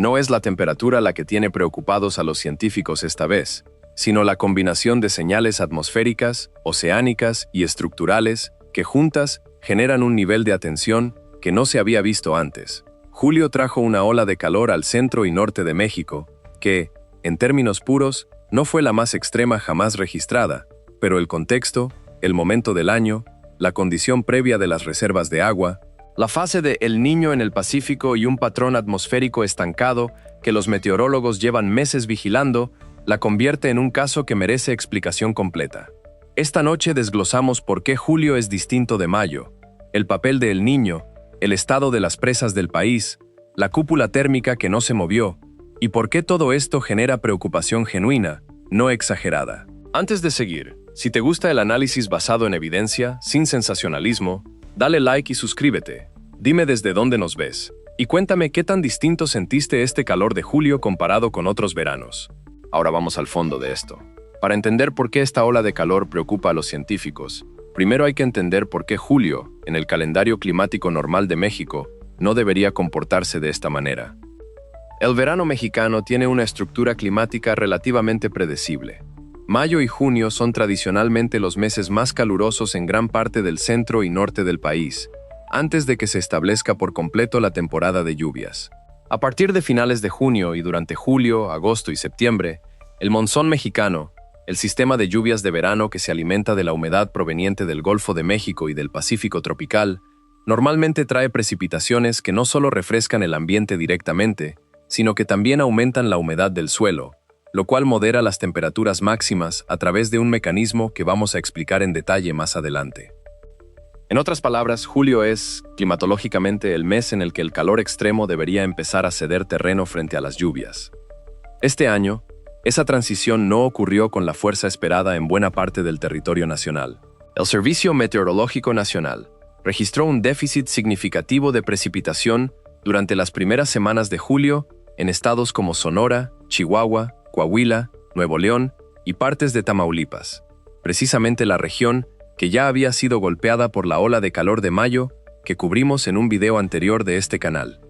No es la temperatura la que tiene preocupados a los científicos esta vez, sino la combinación de señales atmosféricas, oceánicas y estructurales que juntas generan un nivel de atención que no se había visto antes. Julio trajo una ola de calor al centro y norte de México, que, en términos puros, no fue la más extrema jamás registrada, pero el contexto, el momento del año, la condición previa de las reservas de agua, la fase de El Niño en el Pacífico y un patrón atmosférico estancado que los meteorólogos llevan meses vigilando, la convierte en un caso que merece explicación completa. Esta noche desglosamos por qué julio es distinto de mayo, el papel de El Niño, el estado de las presas del país, la cúpula térmica que no se movió, y por qué todo esto genera preocupación genuina, no exagerada. Antes de seguir, si te gusta el análisis basado en evidencia, sin sensacionalismo, dale like y suscríbete. Dime desde dónde nos ves, y cuéntame qué tan distinto sentiste este calor de julio comparado con otros veranos. Ahora vamos al fondo de esto. Para entender por qué esta ola de calor preocupa a los científicos, primero hay que entender por qué julio, en el calendario climático normal de México, no debería comportarse de esta manera. El verano mexicano tiene una estructura climática relativamente predecible. Mayo y junio son tradicionalmente los meses más calurosos en gran parte del centro y norte del país, antes de que se establezca por completo la temporada de lluvias. A partir de finales de junio y durante julio, agosto y septiembre, el monzón mexicano, el sistema de lluvias de verano que se alimenta de la humedad proveniente del Golfo de México y del Pacífico tropical, normalmente trae precipitaciones que no solo refrescan el ambiente directamente, sino que también aumentan la humedad del suelo, lo cual modera las temperaturas máximas a través de un mecanismo que vamos a explicar en detalle más adelante. En otras palabras, julio es, climatológicamente, el mes en el que el calor extremo debería empezar a ceder terreno frente a las lluvias. Este año, esa transición no ocurrió con la fuerza esperada en buena parte del territorio nacional. El Servicio Meteorológico Nacional registró un déficit significativo de precipitación durante las primeras semanas de julio en estados como Sonora, Chihuahua, Coahuila, Nuevo León y partes de Tamaulipas, precisamente la región que ya había sido golpeada por la ola de calor de mayo que cubrimos en un video anterior de este canal.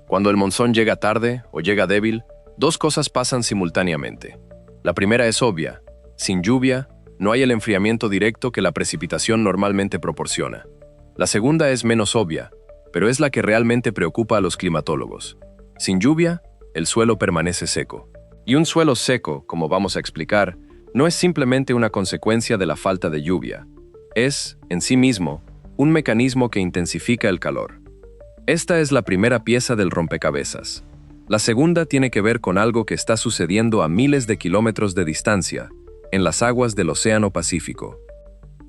Cuando el monzón llega tarde o llega débil, dos cosas pasan simultáneamente. La primera es obvia: sin lluvia, no hay el enfriamiento directo que la precipitación normalmente proporciona. La segunda es menos obvia, pero es la que realmente preocupa a los climatólogos. Sin lluvia, el suelo permanece seco. Y un suelo seco, como vamos a explicar, no es simplemente una consecuencia de la falta de lluvia. Es, en sí mismo, un mecanismo que intensifica el calor. Esta es la primera pieza del rompecabezas. La segunda tiene que ver con algo que está sucediendo a miles de kilómetros de distancia, en las aguas del Océano Pacífico.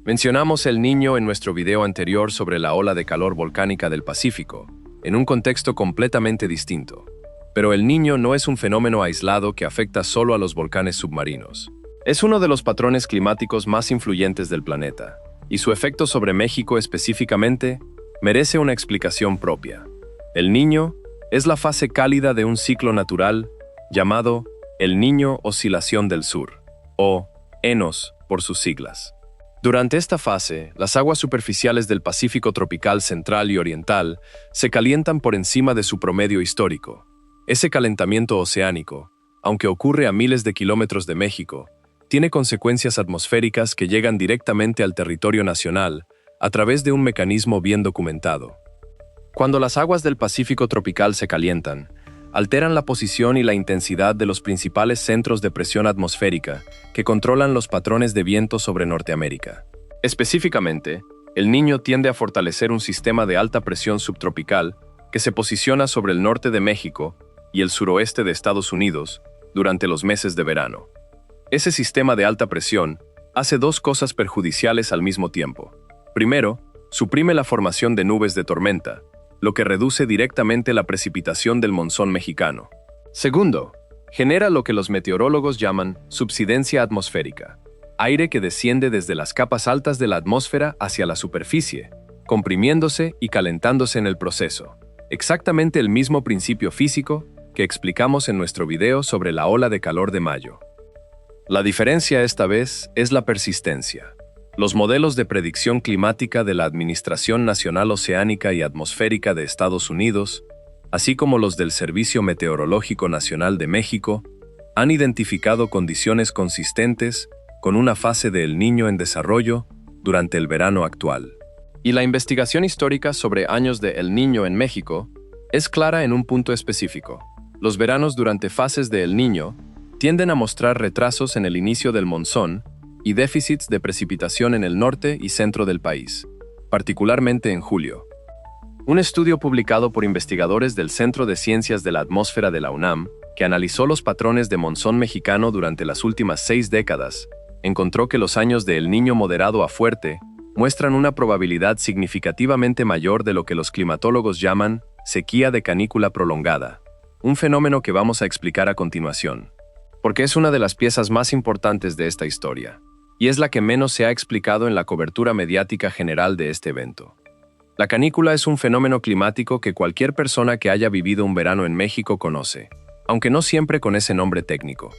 Mencionamos El Niño en nuestro video anterior sobre la ola de calor volcánica del Pacífico, en un contexto completamente distinto. Pero El Niño no es un fenómeno aislado que afecta solo a los volcanes submarinos. Es uno de los patrones climáticos más influyentes del planeta, y su efecto sobre México específicamente merece una explicación propia. El Niño es la fase cálida de un ciclo natural llamado El Niño Oscilación del Sur, o ENOS por sus siglas. Durante esta fase, las aguas superficiales del Pacífico tropical central y oriental se calientan por encima de su promedio histórico. Ese calentamiento oceánico, aunque ocurre a miles de kilómetros de México, tiene consecuencias atmosféricas que llegan directamente al territorio nacional a través de un mecanismo bien documentado. Cuando las aguas del Pacífico tropical se calientan, alteran la posición y la intensidad de los principales centros de presión atmosférica que controlan los patrones de viento sobre Norteamérica. Específicamente, El Niño tiende a fortalecer un sistema de alta presión subtropical que se posiciona sobre el norte de México y el suroeste de Estados Unidos durante los meses de verano. Ese sistema de alta presión hace dos cosas perjudiciales al mismo tiempo. Primero, suprime la formación de nubes de tormenta, lo que reduce directamente la precipitación del monzón mexicano. Segundo, genera lo que los meteorólogos llaman subsidencia atmosférica, aire que desciende desde las capas altas de la atmósfera hacia la superficie, comprimiéndose y calentándose en el proceso. Exactamente el mismo principio físico que explicamos en nuestro video sobre la ola de calor de mayo. La diferencia esta vez es la persistencia. Los modelos de predicción climática de la Administración Nacional Oceánica y Atmosférica de Estados Unidos así como los del Servicio Meteorológico Nacional de México, han identificado condiciones consistentes con una fase de El Niño en desarrollo durante el verano actual. Y la investigación histórica sobre años de El Niño en México es clara en un punto específico. Los veranos durante fases de El Niño tienden a mostrar retrasos en el inicio del monzón y déficits de precipitación en el norte y centro del país, particularmente en julio. Un estudio publicado por investigadores del Centro de Ciencias de la Atmósfera de la UNAM, que analizó los patrones de monzón mexicano durante las últimas 6 décadas, encontró que los años de El Niño moderado a fuerte muestran una probabilidad significativamente mayor de lo que los climatólogos llaman sequía de canícula prolongada, un fenómeno que vamos a explicar a continuación, porque es una de las piezas más importantes de esta historia, y es la que menos se ha explicado en la cobertura mediática general de este evento. La canícula es un fenómeno climático que cualquier persona que haya vivido un verano en México conoce, aunque no siempre con ese nombre técnico.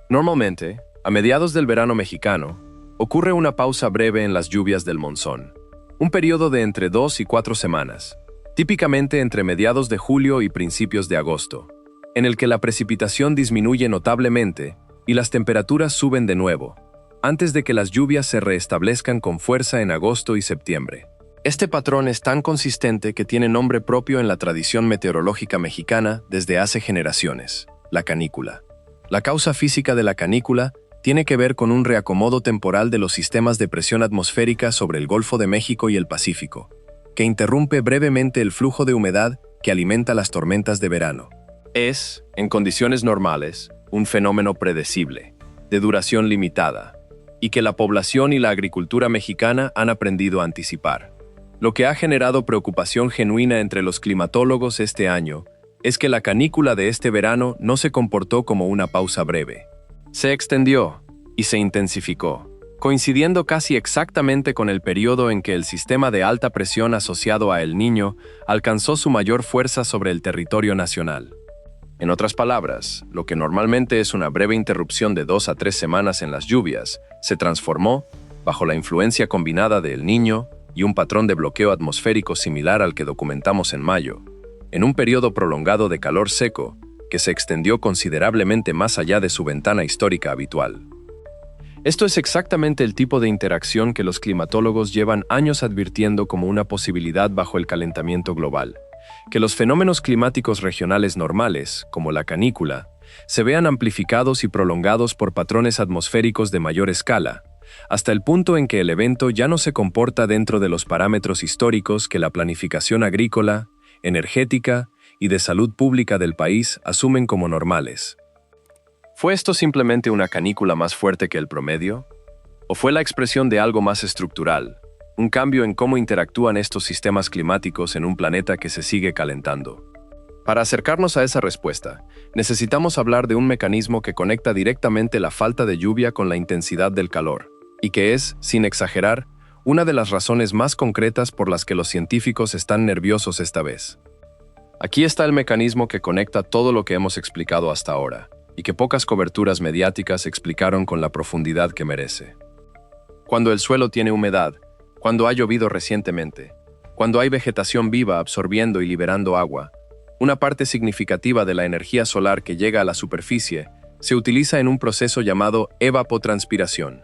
Normalmente, a mediados del verano mexicano, ocurre una pausa breve en las lluvias del monzón, un periodo de entre 2 y 4 semanas, típicamente entre mediados de julio y principios de agosto, en el que la precipitación disminuye notablemente y las temperaturas suben de nuevo, antes de que las lluvias se reestablezcan con fuerza en agosto y septiembre. Este patrón es tan consistente que tiene nombre propio en la tradición meteorológica mexicana desde hace generaciones: la canícula. La causa física de la canícula tiene que ver con un reacomodo temporal de los sistemas de presión atmosférica sobre el Golfo de México y el Pacífico, que interrumpe brevemente el flujo de humedad que alimenta las tormentas de verano. Es, en condiciones normales, un fenómeno predecible, de duración limitada, y que la población y la agricultura mexicana han aprendido a anticipar. Lo que ha generado preocupación genuina entre los climatólogos este año es que la canícula de este verano no se comportó como una pausa breve. Se extendió y se intensificó, coincidiendo casi exactamente con el periodo en que el sistema de alta presión asociado a El Niño alcanzó su mayor fuerza sobre el territorio nacional. En otras palabras, lo que normalmente es una breve interrupción de 2 a 3 semanas en las lluvias, se transformó, bajo la influencia combinada de El Niño y un patrón de bloqueo atmosférico similar al que documentamos en mayo, en un periodo prolongado de calor seco que se extendió considerablemente más allá de su ventana histórica habitual. Esto es exactamente el tipo de interacción que los climatólogos llevan años advirtiendo como una posibilidad bajo el calentamiento global: que los fenómenos climáticos regionales normales, como la canícula, se vean amplificados y prolongados por patrones atmosféricos de mayor escala, hasta el punto en que el evento ya no se comporta dentro de los parámetros históricos que la planificación agrícola, energética y de salud pública del país asumen como normales. ¿Fue esto simplemente una canícula más fuerte que el promedio? ¿O fue la expresión de algo más estructural, un cambio en cómo interactúan estos sistemas climáticos en un planeta que se sigue calentando? Para acercarnos a esa respuesta, necesitamos hablar de un mecanismo que conecta directamente la falta de lluvia con la intensidad del calor, y que es, sin exagerar, una de las razones más concretas por las que los científicos están nerviosos esta vez. Aquí está el mecanismo que conecta todo lo que hemos explicado hasta ahora, y que pocas coberturas mediáticas explicaron con la profundidad que merece. Cuando el suelo tiene humedad, cuando ha llovido recientemente, cuando hay vegetación viva absorbiendo y liberando agua, una parte significativa de la energía solar que llega a la superficie se utiliza en un proceso llamado evapotranspiración.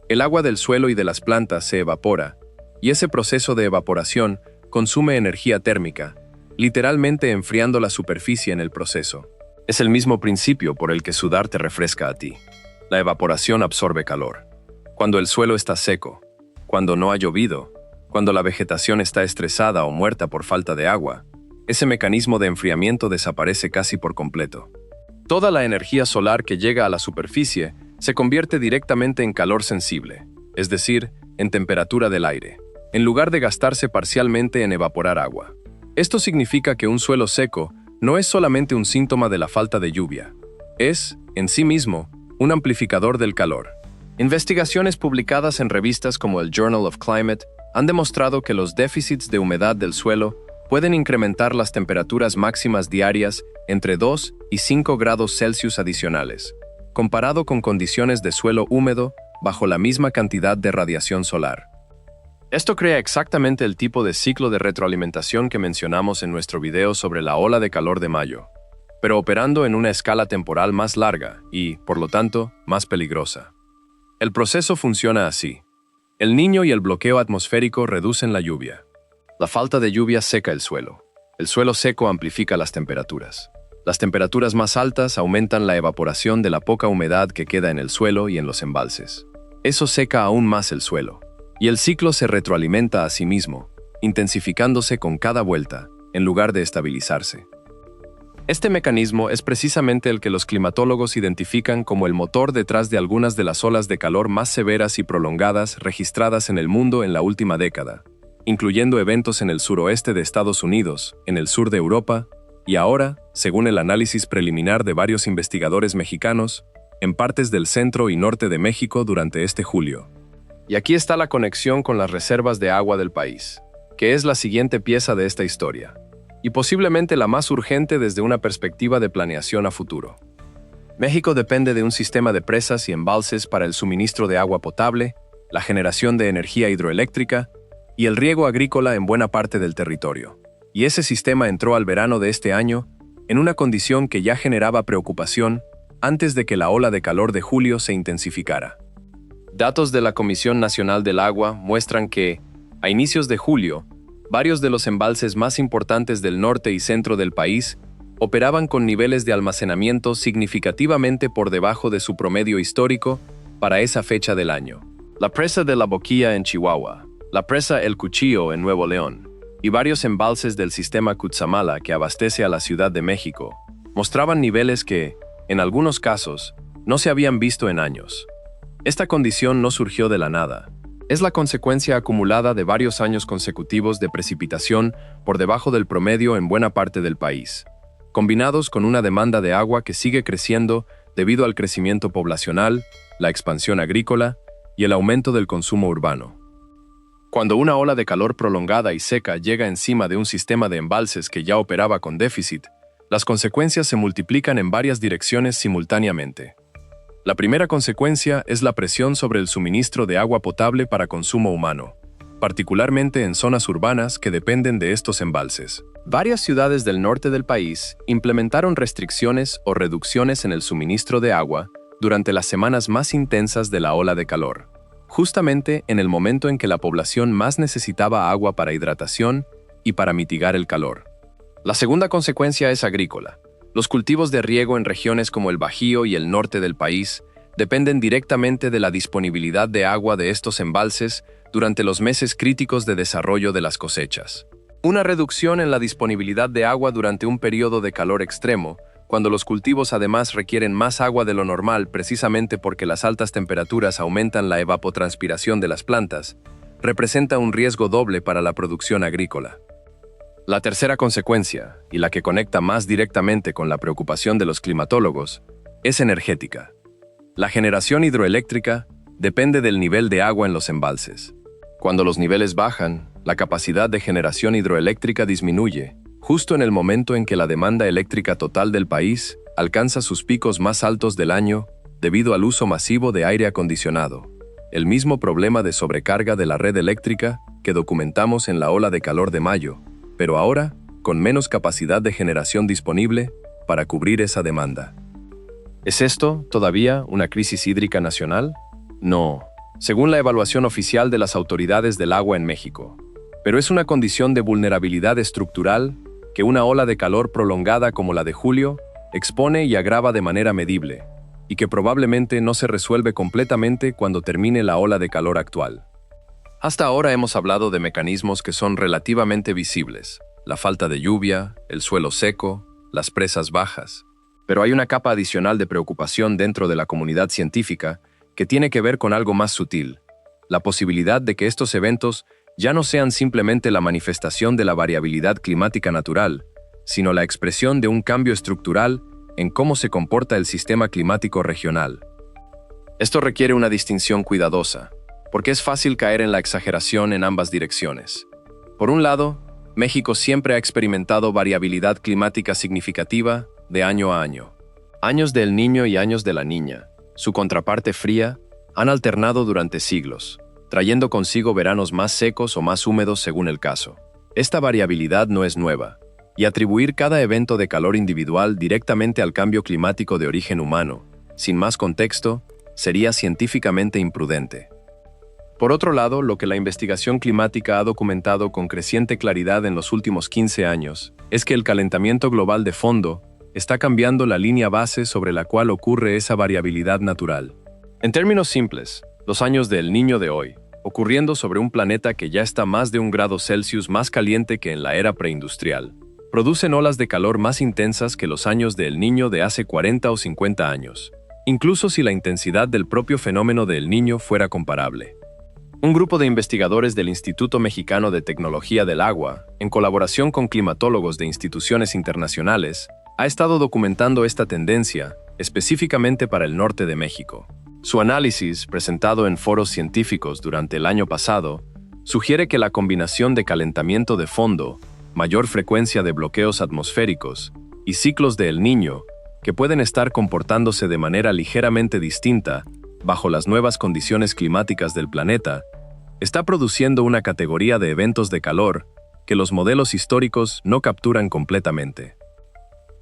El agua del suelo y de las plantas se evapora, y ese proceso de evaporación consume energía térmica, literalmente enfriando la superficie en el proceso. Es el mismo principio por el que sudar te refresca a ti. La evaporación absorbe calor. Cuando el suelo está seco, cuando no ha llovido, cuando la vegetación está estresada o muerta por falta de agua, ese mecanismo de enfriamiento desaparece casi por completo. Toda la energía solar que llega a la superficie se convierte directamente en calor sensible, es decir, en temperatura del aire, en lugar de gastarse parcialmente en evaporar agua. Esto significa que un suelo seco no es solamente un síntoma de la falta de lluvia, es, en sí mismo, un amplificador del calor. Investigaciones publicadas en revistas como el Journal of Climate han demostrado que los déficits de humedad del suelo pueden incrementar las temperaturas máximas diarias entre 2 y 5 grados Celsius adicionales, comparado con condiciones de suelo húmedo bajo la misma cantidad de radiación solar. Esto crea exactamente el tipo de ciclo de retroalimentación que mencionamos en nuestro video sobre la ola de calor de mayo, pero operando en una escala temporal más larga y, por lo tanto, más peligrosa. El proceso funciona así. El Niño y el bloqueo atmosférico reducen la lluvia. La falta de lluvia seca el suelo. El suelo seco amplifica las temperaturas. Las temperaturas más altas aumentan la evaporación de la poca humedad que queda en el suelo y en los embalses. Eso seca aún más el suelo. Y el ciclo se retroalimenta a sí mismo, intensificándose con cada vuelta, en lugar de estabilizarse. Este mecanismo es precisamente el que los climatólogos identifican como el motor detrás de algunas de las olas de calor más severas y prolongadas registradas en el mundo en la última década, incluyendo eventos en el suroeste de Estados Unidos, en el sur de Europa, y ahora, según el análisis preliminar de varios investigadores mexicanos, en partes del centro y norte de México durante este julio. Y aquí está la conexión con las reservas de agua del país, que es la siguiente pieza de esta historia, y posiblemente la más urgente desde una perspectiva de planeación a futuro. México depende de un sistema de presas y embalses para el suministro de agua potable, la generación de energía hidroeléctrica y el riego agrícola en buena parte del territorio. Y ese sistema entró al verano de este año en una condición que ya generaba preocupación antes de que la ola de calor de julio se intensificara. Datos de la Comisión Nacional del Agua muestran que, a inicios de julio, varios de los embalses más importantes del norte y centro del país operaban con niveles de almacenamiento significativamente por debajo de su promedio histórico para esa fecha del año. La presa de La Boquilla en Chihuahua, la presa El Cuchillo en Nuevo León y varios embalses del sistema Cutzamala que abastece a la Ciudad de México mostraban niveles que, en algunos casos, no se habían visto en años. Esta condición no surgió de la nada. Es la consecuencia acumulada de varios años consecutivos de precipitación por debajo del promedio en buena parte del país, combinados con una demanda de agua que sigue creciendo debido al crecimiento poblacional, la expansión agrícola y el aumento del consumo urbano. Cuando una ola de calor prolongada y seca llega encima de un sistema de embalses que ya operaba con déficit, las consecuencias se multiplican en varias direcciones simultáneamente. La primera consecuencia es la presión sobre el suministro de agua potable para consumo humano, particularmente en zonas urbanas que dependen de estos embalses. Varias ciudades del norte del país implementaron restricciones o reducciones en el suministro de agua durante las semanas más intensas de la ola de calor, justamente en el momento en que la población más necesitaba agua para hidratación y para mitigar el calor. La segunda consecuencia es agrícola. Los cultivos de riego en regiones como el Bajío y el norte del país dependen directamente de la disponibilidad de agua de estos embalses durante los meses críticos de desarrollo de las cosechas. Una reducción en la disponibilidad de agua durante un periodo de calor extremo, cuando los cultivos además requieren más agua de lo normal precisamente porque las altas temperaturas aumentan la evapotranspiración de las plantas, representa un riesgo doble para la producción agrícola. La tercera consecuencia, y la que conecta más directamente con la preocupación de los climatólogos, es energética. La generación hidroeléctrica depende del nivel de agua en los embalses. Cuando los niveles bajan, la capacidad de generación hidroeléctrica disminuye, justo en el momento en que la demanda eléctrica total del país alcanza sus picos más altos del año debido al uso masivo de aire acondicionado, el mismo problema de sobrecarga de la red eléctrica que documentamos en la ola de calor de mayo, pero ahora con menos capacidad de generación disponible para cubrir esa demanda. ¿Es esto todavía una crisis hídrica nacional? No, según la evaluación oficial de las autoridades del agua en México, pero es una condición de vulnerabilidad estructural que una ola de calor prolongada como la de julio expone y agrava de manera medible, y que probablemente no se resuelve completamente cuando termine la ola de calor actual. Hasta ahora hemos hablado de mecanismos que son relativamente visibles: la falta de lluvia, el suelo seco, las presas bajas. Pero hay una capa adicional de preocupación dentro de la comunidad científica que tiene que ver con algo más sutil: la posibilidad de que estos eventos ya no sean simplemente la manifestación de la variabilidad climática natural, sino la expresión de un cambio estructural en cómo se comporta el sistema climático regional. Esto requiere una distinción cuidadosa, porque es fácil caer en la exageración en ambas direcciones. Por un lado, México siempre ha experimentado variabilidad climática significativa de año a año. Años del Niño y años de la Niña, su contraparte fría, han alternado durante siglos. trayendo consigo veranos más secos o más húmedos según el caso. Esta variabilidad no es nueva, y atribuir cada evento de calor individual directamente al cambio climático de origen humano, sin más contexto, sería científicamente imprudente. Por otro lado, lo que la investigación climática ha documentado con creciente claridad en los últimos 15 años es que el calentamiento global de fondo está cambiando la línea base sobre la cual ocurre esa variabilidad natural. En términos simples, los años de El Niño de hoy, ocurriendo sobre un planeta que ya está más de 1 grado Celsius más caliente que en la era preindustrial, producen olas de calor más intensas que los años de El Niño de hace 40 o 50 años, incluso si la intensidad del propio fenómeno de El Niño fuera comparable. Un grupo de investigadores del Instituto Mexicano de Tecnología del Agua, en colaboración con climatólogos de instituciones internacionales, ha estado documentando esta tendencia, específicamente para el norte de México. Su análisis, presentado en foros científicos durante el año pasado, sugiere que la combinación de calentamiento de fondo, mayor frecuencia de bloqueos atmosféricos y ciclos de El Niño, que pueden estar comportándose de manera ligeramente distinta bajo las nuevas condiciones climáticas del planeta, está produciendo una categoría de eventos de calor que los modelos históricos no capturan completamente.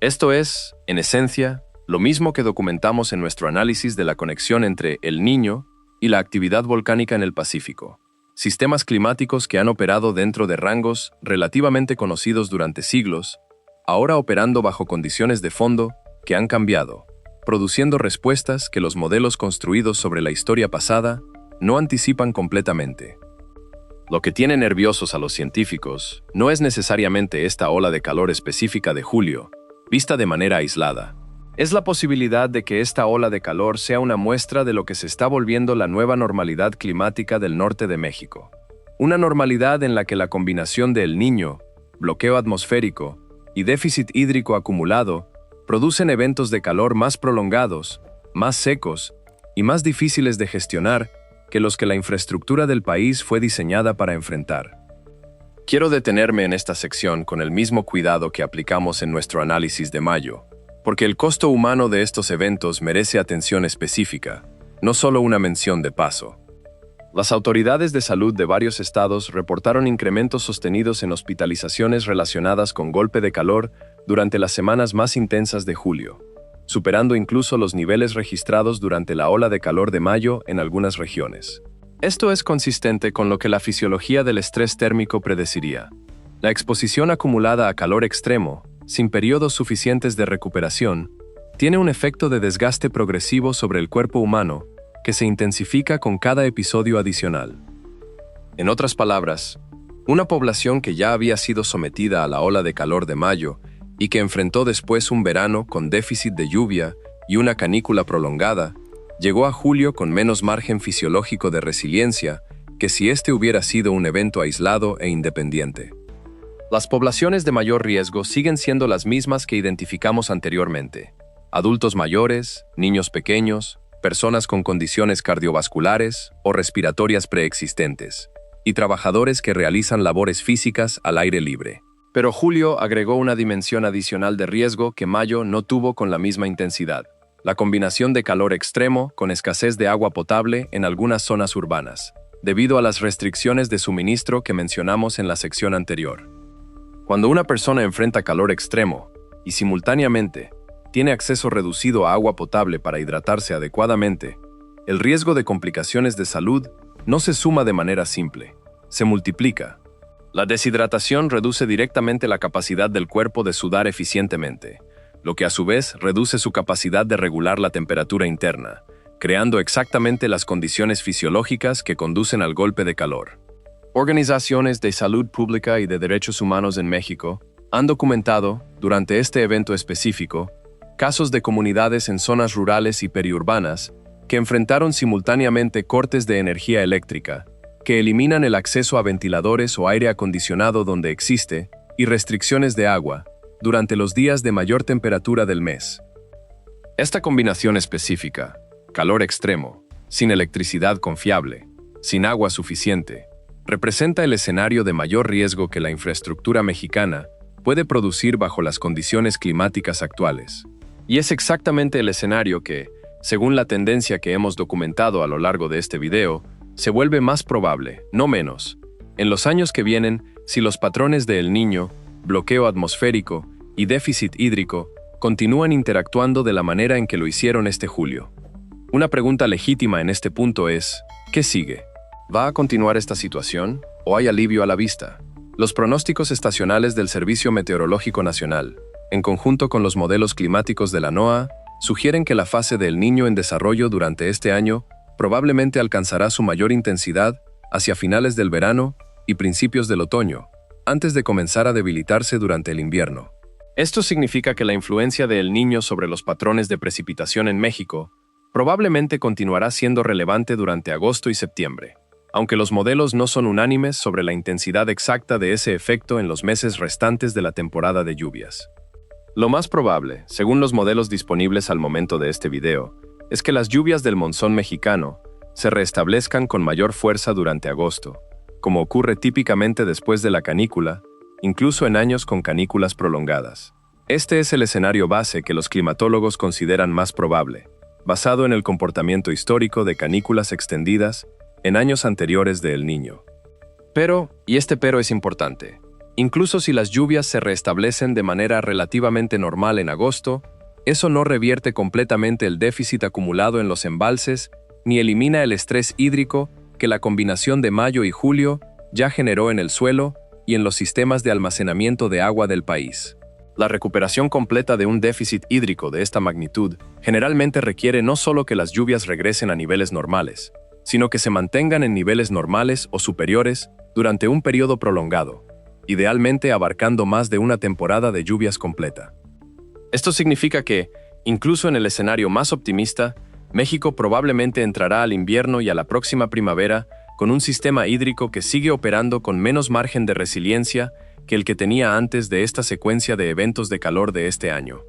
Esto es, en esencia, lo mismo que documentamos en nuestro análisis de la conexión entre El Niño y la actividad volcánica en el Pacífico. Sistemas climáticos que han operado dentro de rangos relativamente conocidos durante siglos, ahora operando bajo condiciones de fondo que han cambiado, produciendo respuestas que los modelos construidos sobre la historia pasada no anticipan completamente. Lo que tiene nerviosos a los científicos no es necesariamente esta ola de calor específica de julio, vista de manera aislada. Es la posibilidad de que esta ola de calor sea una muestra de lo que se está volviendo la nueva normalidad climática del norte de México. Una normalidad en la que la combinación de El Niño, bloqueo atmosférico y déficit hídrico acumulado producen eventos de calor más prolongados, más secos y más difíciles de gestionar que los que la infraestructura del país fue diseñada para enfrentar. Quiero detenerme en esta sección con el mismo cuidado que aplicamos en nuestro análisis de mayo, porque el costo humano de estos eventos merece atención específica, no solo una mención de paso. Las autoridades de salud de varios estados reportaron incrementos sostenidos en hospitalizaciones relacionadas con golpe de calor durante las semanas más intensas de julio, superando incluso los niveles registrados durante la ola de calor de mayo en algunas regiones. Esto es consistente con lo que la fisiología del estrés térmico predeciría. La exposición acumulada a calor extremo, sin periodos suficientes de recuperación, tiene un efecto de desgaste progresivo sobre el cuerpo humano que se intensifica con cada episodio adicional. En otras palabras, una población que ya había sido sometida a la ola de calor de mayo y que enfrentó después un verano con déficit de lluvia y una canícula prolongada, llegó a julio con menos margen fisiológico de resiliencia que si este hubiera sido un evento aislado e independiente. Las poblaciones de mayor riesgo siguen siendo las mismas que identificamos anteriormente: adultos mayores, niños pequeños, personas con condiciones cardiovasculares o respiratorias preexistentes, y trabajadores que realizan labores físicas al aire libre. Pero julio agregó una dimensión adicional de riesgo que mayo no tuvo con la misma intensidad: la combinación de calor extremo con escasez de agua potable en algunas zonas urbanas, debido a las restricciones de suministro que mencionamos en la sección anterior. Cuando una persona enfrenta calor extremo y simultáneamente tiene acceso reducido a agua potable para hidratarse adecuadamente, el riesgo de complicaciones de salud no se suma de manera simple, se multiplica. La deshidratación reduce directamente la capacidad del cuerpo de sudar eficientemente, lo que a su vez reduce su capacidad de regular la temperatura interna, creando exactamente las condiciones fisiológicas que conducen al golpe de calor. Organizaciones de salud pública y de derechos humanos en México han documentado, durante este evento específico, casos de comunidades en zonas rurales y periurbanas que enfrentaron simultáneamente cortes de energía eléctrica, que eliminan el acceso a ventiladores o aire acondicionado donde existe, y restricciones de agua, durante los días de mayor temperatura del mes. Esta combinación específica, calor extremo, sin electricidad confiable, sin agua suficiente, representa el escenario de mayor riesgo que la infraestructura mexicana puede producir bajo las condiciones climáticas actuales. Y es exactamente el escenario que, según la tendencia que hemos documentado a lo largo de este video, se vuelve más probable, no menos, en los años que vienen, si los patrones de El Niño, bloqueo atmosférico y déficit hídrico continúan interactuando de la manera en que lo hicieron este julio. Una pregunta legítima en este punto es, ¿qué sigue? ¿Va a continuar esta situación o hay alivio a la vista? Los pronósticos estacionales del Servicio Meteorológico Nacional, en conjunto con los modelos climáticos de la NOAA, sugieren que la fase de El Niño en desarrollo durante este año probablemente alcanzará su mayor intensidad hacia finales del verano y principios del otoño, antes de comenzar a debilitarse durante el invierno. Esto significa que la influencia de El Niño sobre los patrones de precipitación en México probablemente continuará siendo relevante durante agosto y septiembre, aunque los modelos no son unánimes sobre la intensidad exacta de ese efecto en los meses restantes de la temporada de lluvias. Lo más probable, según los modelos disponibles al momento de este video, es que las lluvias del monzón mexicano se restablezcan con mayor fuerza durante agosto, como ocurre típicamente después de la canícula, incluso en años con canículas prolongadas. Este es el escenario base que los climatólogos consideran más probable, basado en el comportamiento histórico de canículas extendidas en años anteriores de El Niño. Pero, y este pero es importante, incluso si las lluvias se restablecen de manera relativamente normal en agosto, eso no revierte completamente el déficit acumulado en los embalses ni elimina el estrés hídrico que la combinación de mayo y julio ya generó en el suelo y en los sistemas de almacenamiento de agua del país. La recuperación completa de un déficit hídrico de esta magnitud generalmente requiere no solo que las lluvias regresen a niveles normales, sino que se mantengan en niveles normales o superiores durante un periodo prolongado, idealmente abarcando más de una temporada de lluvias completa. Esto significa que, incluso en el escenario más optimista, México probablemente entrará al invierno y a la próxima primavera con un sistema hídrico que sigue operando con menos margen de resiliencia que el que tenía antes de esta secuencia de eventos de calor de este año.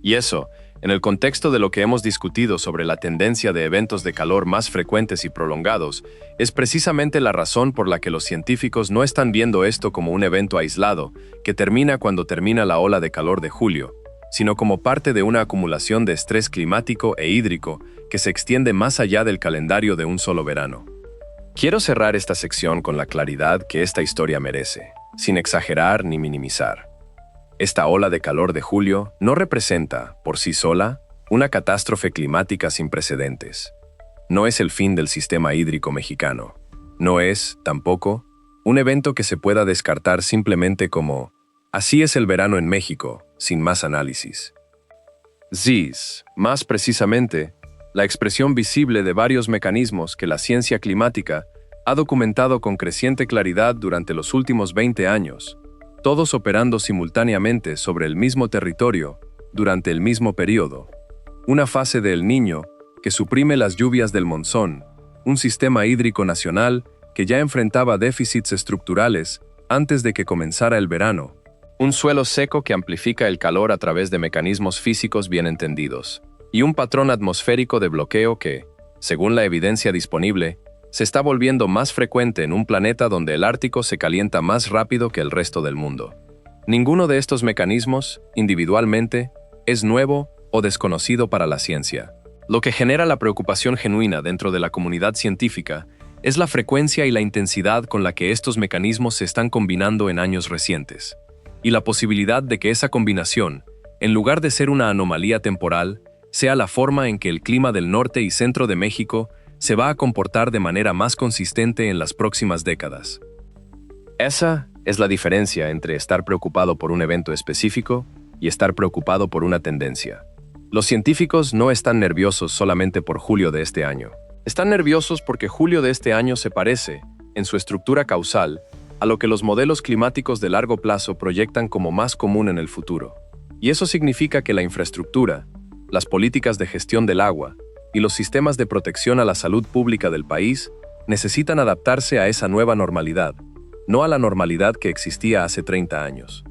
Y eso, en el contexto de lo que hemos discutido sobre la tendencia de eventos de calor más frecuentes y prolongados, es precisamente la razón por la que los científicos no están viendo esto como un evento aislado que termina cuando termina la ola de calor de julio, sino como parte de una acumulación de estrés climático e hídrico que se extiende más allá del calendario de un solo verano. Quiero cerrar esta sección con la claridad que esta historia merece, sin exagerar ni minimizar. Esta ola de calor de julio no representa, por sí sola, una catástrofe climática sin precedentes. No es el fin del sistema hídrico mexicano. No es, tampoco, un evento que se pueda descartar simplemente como «así es el verano en México», sin más análisis. Es, más precisamente, la expresión visible de varios mecanismos que la ciencia climática ha documentado con creciente claridad durante los últimos 20 años, todos operando simultáneamente sobre el mismo territorio durante el mismo periodo. Una fase de El Niño que suprime las lluvias del monzón, un sistema hídrico nacional que ya enfrentaba déficits estructurales antes de que comenzara el verano, un suelo seco que amplifica el calor a través de mecanismos físicos bien entendidos, y un patrón atmosférico de bloqueo que, según la evidencia disponible, se está volviendo más frecuente en un planeta donde el Ártico se calienta más rápido que el resto del mundo. Ninguno de estos mecanismos, individualmente, es nuevo o desconocido para la ciencia. Lo que genera la preocupación genuina dentro de la comunidad científica es la frecuencia y la intensidad con la que estos mecanismos se están combinando en años recientes, y la posibilidad de que esa combinación, en lugar de ser una anomalía temporal, sea la forma en que el clima del norte y centro de México se va a comportar de manera más consistente en las próximas décadas. Esa es la diferencia entre estar preocupado por un evento específico y estar preocupado por una tendencia. Los científicos no están nerviosos solamente por julio de este año. Están nerviosos porque julio de este año se parece, en su estructura causal, a lo que los modelos climáticos de largo plazo proyectan como más común en el futuro. Y eso significa que la infraestructura, las políticas de gestión del agua y los sistemas de protección a la salud pública del país necesitan adaptarse a esa nueva normalidad, no a la normalidad que existía hace 30 años.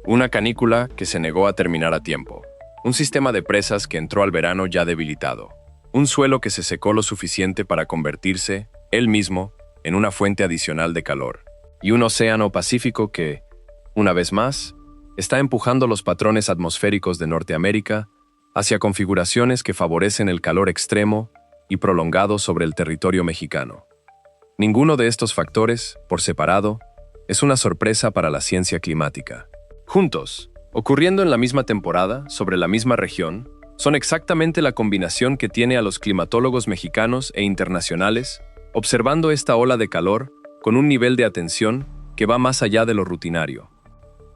Una canícula que se negó a terminar a tiempo, un sistema de presas que entró al verano ya debilitado, un suelo que se secó lo suficiente para convertirse, él mismo, en una fuente adicional de calor, y un océano Pacífico que, una vez más, está empujando los patrones atmosféricos de Norteamérica hacia configuraciones que favorecen el calor extremo y prolongado sobre el territorio mexicano. Ninguno de estos factores, por separado, es una sorpresa para la ciencia climática. Juntos, ocurriendo en la misma temporada, sobre la misma región, son exactamente la combinación que tiene a los climatólogos mexicanos e internacionales observando esta ola de calor con un nivel de atención que va más allá de lo rutinario.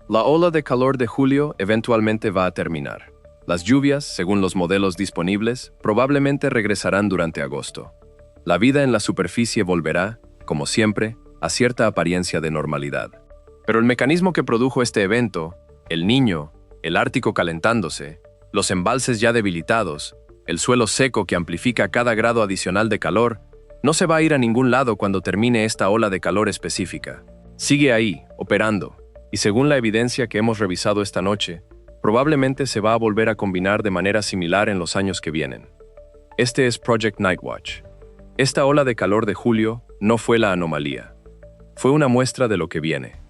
La ola de calor de julio eventualmente va a terminar. Las lluvias, según los modelos disponibles, probablemente regresarán durante agosto. La vida en la superficie volverá, como siempre, a cierta apariencia de normalidad. Pero el mecanismo que produjo este evento, el Niño, el Ártico calentándose, los embalses ya debilitados, el suelo seco que amplifica cada grado adicional de calor, no se va a ir a ningún lado cuando termine esta ola de calor específica. Sigue ahí, operando, y según la evidencia que hemos revisado esta noche, probablemente se va a volver a combinar de manera similar en los años que vienen. Este es Project Nightwatch. Esta ola de calor de julio no fue la anomalía. Fue una muestra de lo que viene.